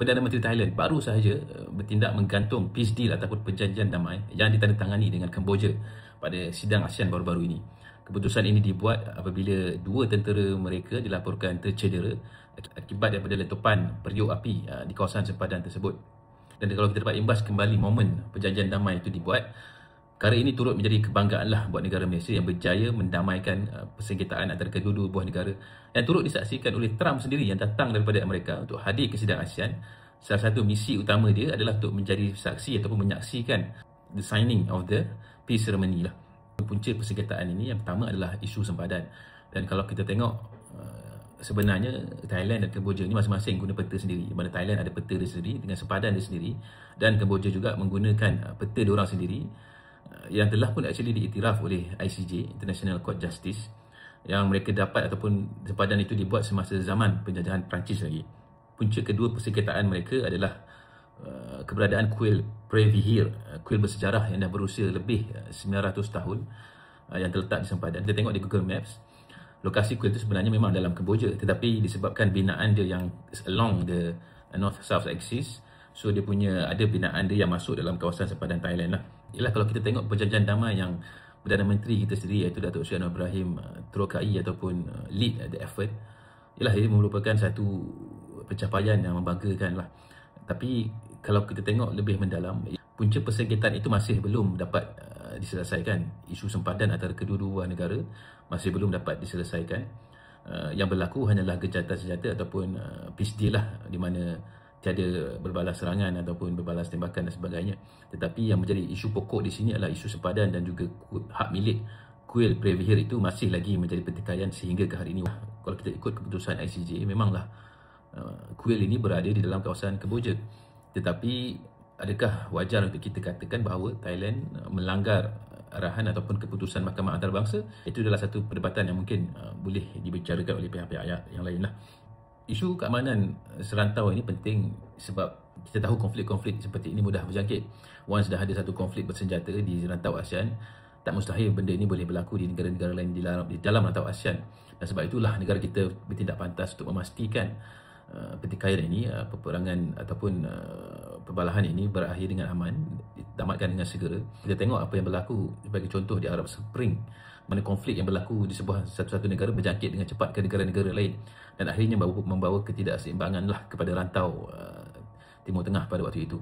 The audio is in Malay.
Perdana Menteri Thailand baru sahaja bertindak menggantung peace deal ataupun perjanjian damai yang ditandatangani dengan Kemboja pada sidang ASEAN baru-baru ini. Keputusan ini dibuat apabila dua tentera mereka dilaporkan tercedera akibat daripada letupan periuk api di kawasan sempadan tersebut. Dan kalau kita dapat imbas kembali momen perjanjian damai itu dibuat, perkara ini turut menjadi kebanggaanlah buat negara Malaysia yang berjaya mendamaikan persengketaan antara kedua-dua buah negara, dan turut disaksikan oleh Trump sendiri yang datang daripada Amerika untuk hadir ke sidang ASEAN. Salah satu misi utama dia adalah untuk menjadi saksi ataupun menyaksikan the signing of the peace ceremony lah. Punca persengketaan ini yang pertama adalah isu sempadan, dan kalau kita tengok sebenarnya Thailand dan Kemboja ni masing-masing guna peta sendiri. Di mana Thailand ada peta dia sendiri dengan sempadan dia sendiri, dan Kemboja juga menggunakan peta diorang sendiri yang telah pun actually diiktiraf oleh ICJ, International Court Justice, yang mereka dapat ataupun sempadan itu dibuat semasa zaman penjajahan Perancis lagi. Punca kedua persengketaan mereka adalah keberadaan kuil Previher, kuil bersejarah yang dah berusia lebih 900 tahun yang terletak di sempadan. Kita tengok di Google Maps, lokasi kuil itu sebenarnya memang dalam Kemboja, tetapi disebabkan binaan dia yang along the north-south axis, so dia punya ada binaan dia yang masuk dalam kawasan sempadan Thailand lah. Ialah kalau kita tengok perjanjian damai yang Perdana Menteri kita sendiri iaitu Datuk Seri Anwar Ibrahim terokai ataupun lead the effort, ialah ia merupakan satu pencapaian yang membanggakan lah. Tapi kalau kita tengok lebih mendalam, punca persengketaan itu masih belum dapat diselesaikan. Isu sempadan antara kedua-dua negara masih belum dapat diselesaikan. Yang berlaku hanyalah gencatan senjata ataupun peace deal lah, di mana tiada berbalas serangan ataupun berbalas tembakan dan sebagainya. Tetapi yang menjadi isu pokok di sini adalah isu sempadan dan juga hak milik kuil Previher itu masih lagi menjadi pertikaian sehingga ke hari ini. Kalau kita ikut keputusan ICJ, memanglah kuil ini berada di dalam kawasan Kemboja. Tetapi adakah wajar untuk kita katakan bahawa Thailand melanggar arahan ataupun keputusan Mahkamah Antarabangsa? Itu adalah satu perdebatan yang mungkin boleh dibicarakan oleh pihak-pihak yang lain lah. Isu keamanan serantau ini penting sebab kita tahu konflik-konflik seperti ini mudah berjangkit. Once dah ada satu konflik bersenjata di rantau ASEAN, tak mustahil benda ini boleh berlaku di negara-negara lain di dalam rantau ASEAN. Dan sebab itulah negara kita bertindak pantas untuk memastikan pertikaian ini, peperangan ataupun perbalahan ini berakhir dengan aman, ditamatkan dengan segera. Kita tengok apa yang berlaku sebagai contoh di Arab Spring, mana konflik yang berlaku di sebuah satu-satu negara berjangkit dengan cepat ke negara-negara lain, dan akhirnya membawa ketidakseimbangan lah kepada rantau Timur Tengah pada waktu itu.